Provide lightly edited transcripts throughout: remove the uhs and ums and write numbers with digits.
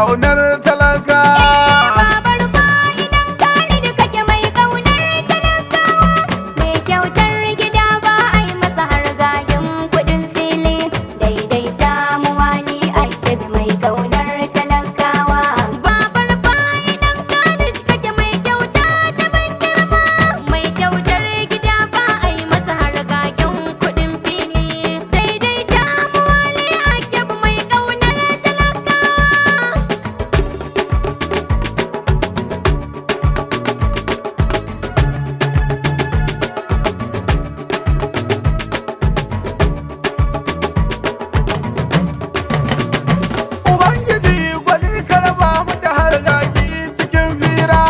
kaunar talaka. Babar fa'idan Khalid kake mai kaunar talakawa. Mai kyautar gida ba a yi masa hargagen kuɗin fili. Daidaita muwali ake mai kaunar talakawa. Babar fa'idan Khalid kake mai kyauta ta ban girma. Mai kyautar gida ba a yi masa hargagen kuɗin fili. Daidaita muwali ake mai kaunar talakawa. Ubangiji gwani ka raba mu da hargagi cikin fira.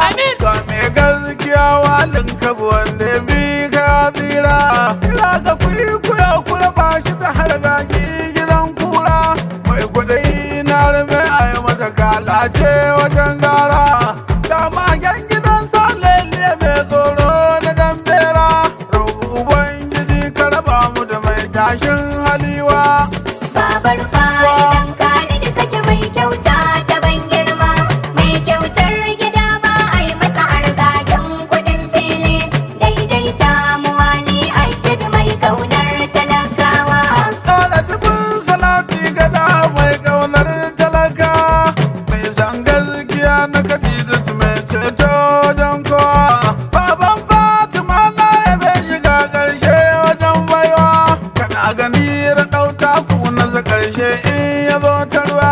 Ga mai gaskiya walin kabu wanda bi ka fira. Ila ga kuya ku raba shi da hargagi gidan kura. Mai kudai na rufe a yi masa kalace wajen gara. Da magen gidan salele mai tsoro na dan bera. Rabu Ubangiji ka raba mu da mai tashin haliwa. Babar fa'idan Khalid kake mai kyauta ta ban girma. Mai kyautar gida ba a yi masa hargagen kuɗin fili. Daidaita muwali ake mai kaunar talakawa. Ƙara dubin salati gada mai ƙaunar talaka. Mai san gaskiya na Khadijatu mai ceto wajen kowa. Baban Fatima na yabe shiga ƙarshe wajen baiwa. Kana gani raɗau taku na sa ƙarshe in ya zo tarwa.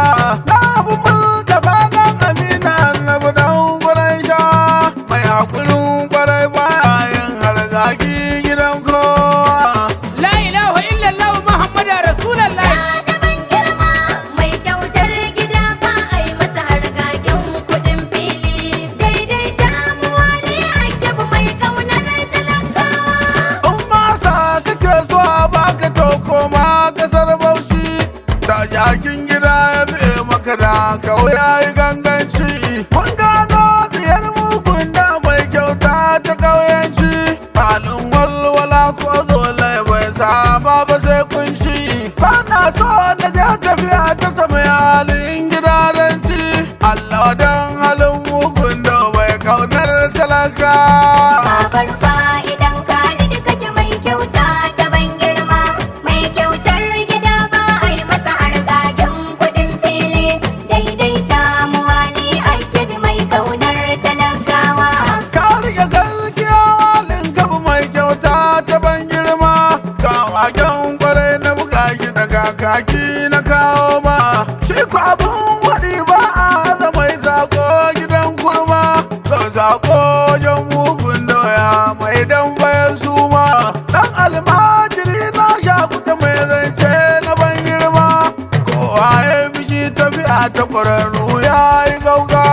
Na fi mulka banan Amina na budan gurin sha. Mai haƙurin ƙwarai baya yin hargagi gidan kowa. La ilaha illallah Muhammadu Rasulullah. Ta ban girma. Mai kyautar gida ba a yi masa hargagen kuɗin fili. Daidaita muwali ake mai kaunar talakawa. In masa kake so a baka to koma kasar Bauchi. Da jakin gida ya fi maka da kauya yi ganganci. Mun gano tsiyar mugun da mai kyauta ta kauyanci. Halin walwala ko zola bai saba ba sai kunshi. Bana so na je tafiya ta sama halin gidaranci. Allah dan halin mugun da bai kaunar talaka. Babar fa'idan Khalid kake mai kyauta ta ban girma. Mai kyautar gida ba a yi masa hargagen kuɗin fili. Daidaita muwali ake mai kaunar talakawa. Ka rike gaskiya walin gaba mai kyauta ta ban girma. Ga waken kwarai na buga shi daga kaki na kawo ma. Shi ko abin waɗi ba a haza mai sako gidan kurma. Ka sako wajen mugun doya mai dan bayan suma. Dan almajiri na shaku da mai zance na ban girma. Kowa ya bishi tafiya ta ƙwararru ya yi gauga.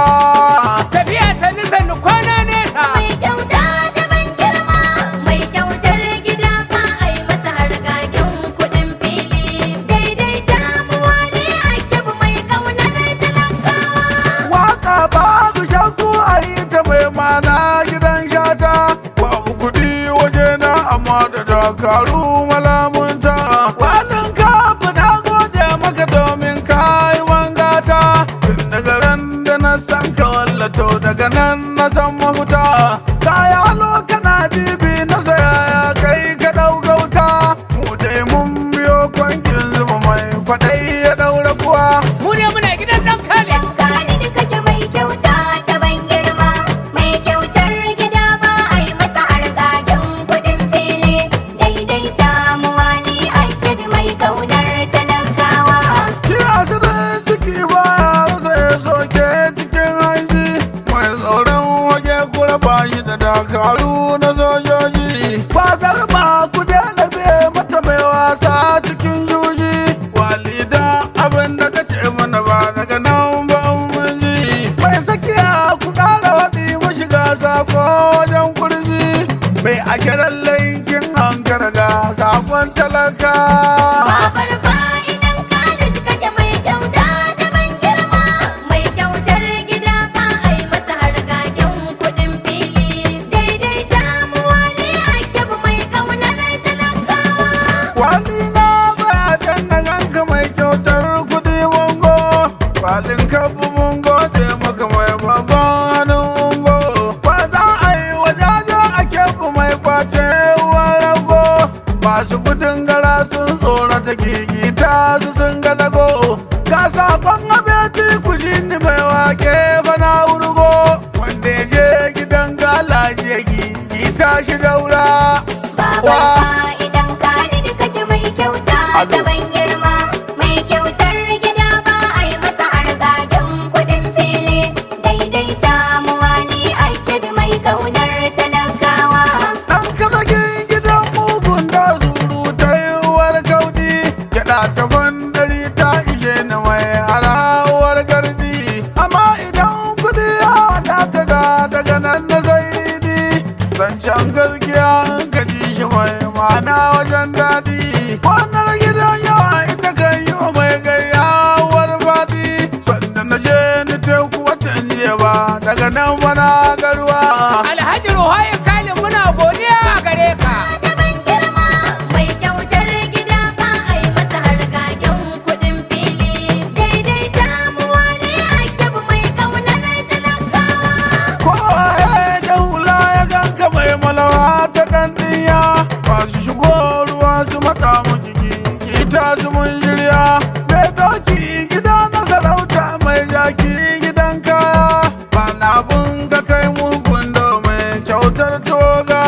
Tafiya sannu sannu kwana nesa. Mai kyauta ta ban girma. Mai kyautar gida ba a yi masa hargagen kuɗin fili. Daidaita muwali ake mai kaunar talakawa. Waka babu shakku a yi ta mai mana gidan shata. Babu kuɗi waje na amma da dakaru malamunta. Walin ka fita gode maka domin ka yi wangata. Tun daga ran da na san ka wallato daga nan na san mafuta. Kaya kana dibi na saya ya kai ka ɗau gauta. Mu dai mun biyo kwankin zuba mai kwaɗayi ya ɗaura kuwa. Mu ne muna gidan dan Khalid. Khalid kake mai kyauta ta ban girma. Mai kyautar gida ba a yi masa hargagen kuɗin fili. Daidaita muwali ake mai kaunar talakawa. Shi asirin ciki baya rasa ya soke cikin hanji. Mai tsoron waje kura ba shi da dakaru na sojoji. Ba zarba ku daina biye mata mai wasa cikin juji. Walida abin da ka ce mana ba daga nan ba mun ji. Mai sakiya ku ƙara waɗi mashiga sako wajen kurji. Mai a kiran laikin hankar ga sakon talaka. Babar fa'idan Khalid kake mai kyauta ta ban girma. Mai kyautar gida ba a yi masa hargagen kuɗin fili. Daidaita muwali ake mai kaunar talakawa. Wani na baya can na ganka mai kyautar kudi bongo. Walin kabu bongo su sun ga dago ga sakon abinci kuli ni mai wake fana urgo wanda ya je gidan galaje gita shi daura Babar idan Khalid kake mai kyauta ta ban girma mai kyautar gida ba a yi masa hargagen kudin fili daidaita muwali ake da mai kaunar talakawa. dan kazagin gidan mugun da surutai uwar gaudi gyaɗa ta bandari ta ishe ni mai harawar gardi amma idan kudi ya wadata da daga nan na zaidi zancen gaskiya gaji shi mai ma'ana wajen daɗi wannan gidan yawa ita kan yi wa mai gayyawar faɗi sannan na je ni teku watan jiya ba daga nan bana garwa Alhaji Ruhaya Kalin muna godiya a gare ka. Ta ban girma mai kyautar gida ba a yi masa hargagen kudin fili daidaita muwali ake mai kaunar talakawa. kowa ya hula ya ganka mai malawa ta dandiya masu shigo ruwa su mata mu jiki kita su mun shirya mai doki gida na sarauta mai jaki gidan kaya ba na bun ka kai mugun domin kyautar toga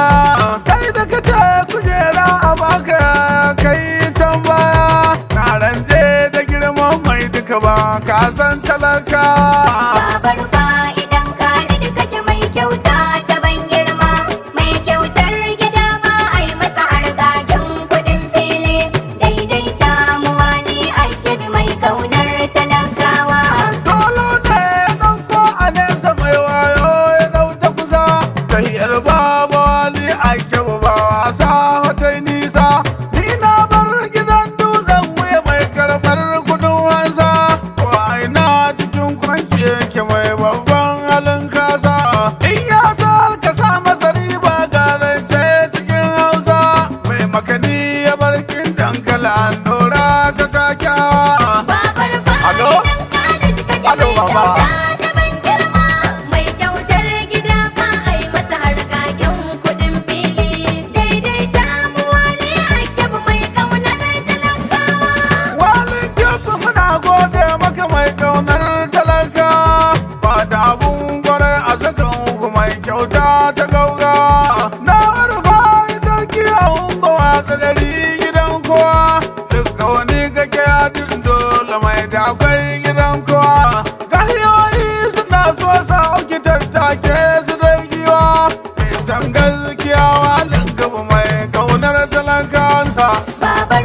kai da ka ce kujera a baka kai can baya na ranje da girman mai duka ba ka san talaka Babar idan Khalid kake mai kyauta ta ban girma mai kyautar gida ba a yi masa hargagen kudin fili daidaita muwali ake mai kaunar talakawa. Dolo ne ya ɗauko a nesa mai wayo ya ɗau ta kusa tahiyar babu wali a kyau ba wasa hotai nisa ni na bar gidan dutsen wuya mai karɓar kudin wansa ko a ina cikin kwanci yake mai babban halin kasa in ya sa ka sa masa riba ga zance cikin hausa mai makani ya bar kin dankala an ɗora ka kyakkyawa. Babar Alo? idan Khalid kake Alo, mai baba. kyauta ta ban girma mai kyautar gida ba a yi masa hargagen kudin fili daidaita muwali ake mai kaunar talakawa. Walin kyautu muna gode maka mai kaunar talaka ba da abun kwarai a sakan uku mai kyauta ta gauga na rufa sarki a ungo a tsadari gidan kowa duka wani kake yadin dole mai da akwai gidan kowa gahiyoyi suna so sa auki tattake su dai giwa mai san gaskiya walin gaba mai kaunar talakansa. Babar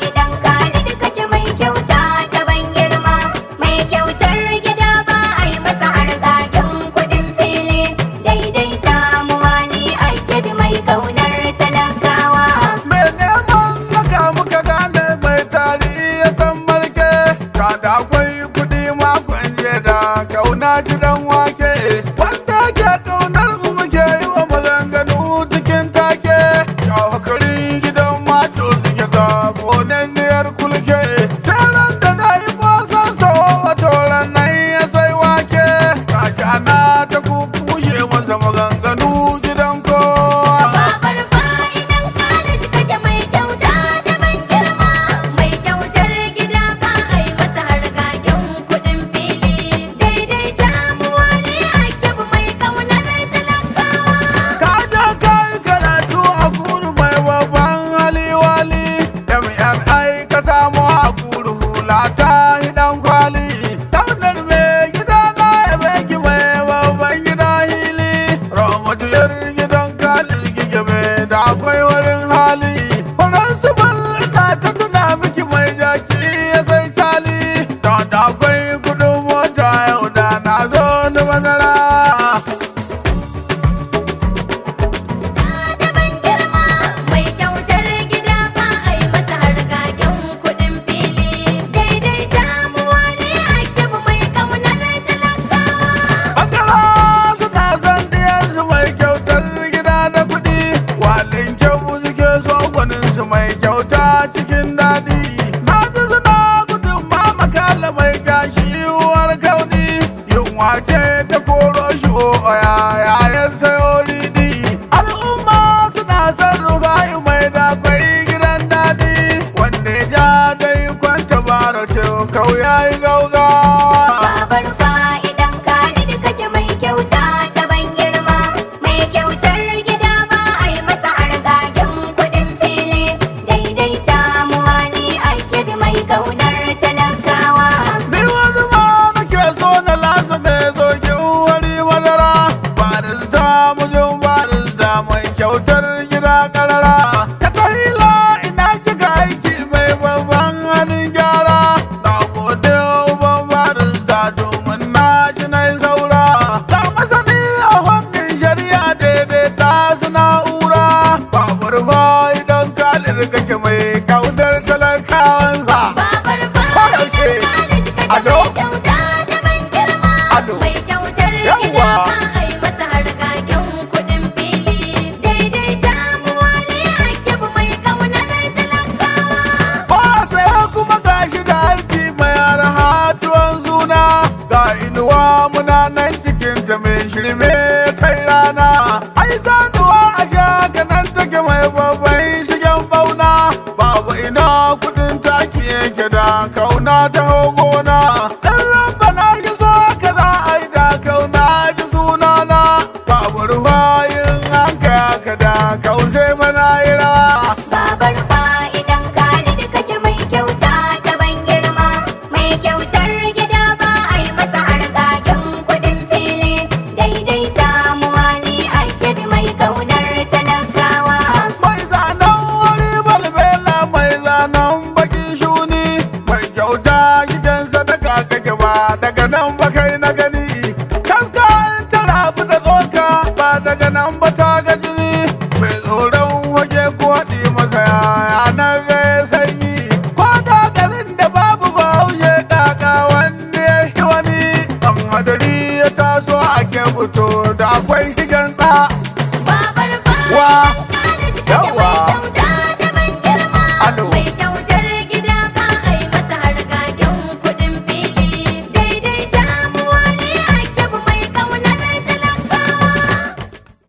idan Khalid kake mai kyauta ta ban girma mai kyautar gida ba a yi masa hargagen kudin fili daidaita muwali ake mai kaunar talakawa. mai neman laka muka gane mai tari ya san marke ka da akwai kudi makon jiya da kauna gidan wake wanda ke kaunar mu muke yi wa maganganu cikin take ya hakari gidan mato suke ga gonanniyar kulke sai ran da na yi kwasan sawo wato ranar ya sai wake ka jana ta kukushe masa maganganu gidan kowa. Babar idan Khalid kake mai kyauta ta ban girma mai kyautar gida ba a yi masa hargagen kudin fili daidaita muwali ake mai kaunar talakawa. Ka je ka yi karatu a kuru mai babban hali wali, MNI ka samu a kuru hula da kauna ta gona. Dan rabbana ya so ka za a yi da kauna ji sunana. Babu ruwayin hanka ka da kause mana yi rawa. Babar fa'idan Khalid kake mai kyauta ta ban girma, mai kyautar gida ba a yi masa hargagen kudin fili, daidaita muwali ake bi mai kaunar talakawa. Mai zanen wani balbela mai zanen baki shuni, mai kyauta gidan sadaka kake ba daga nan ba kai na gani. Kaska ta rabu da tsoka ba daga nan ba ta ga jini. Mai tsoron waje ko haɗi masa yaya na zai sanyi. Ko da garin da babu bahaushe kaka wanne ya yi wani. An hadari ya taso ake fito da akwai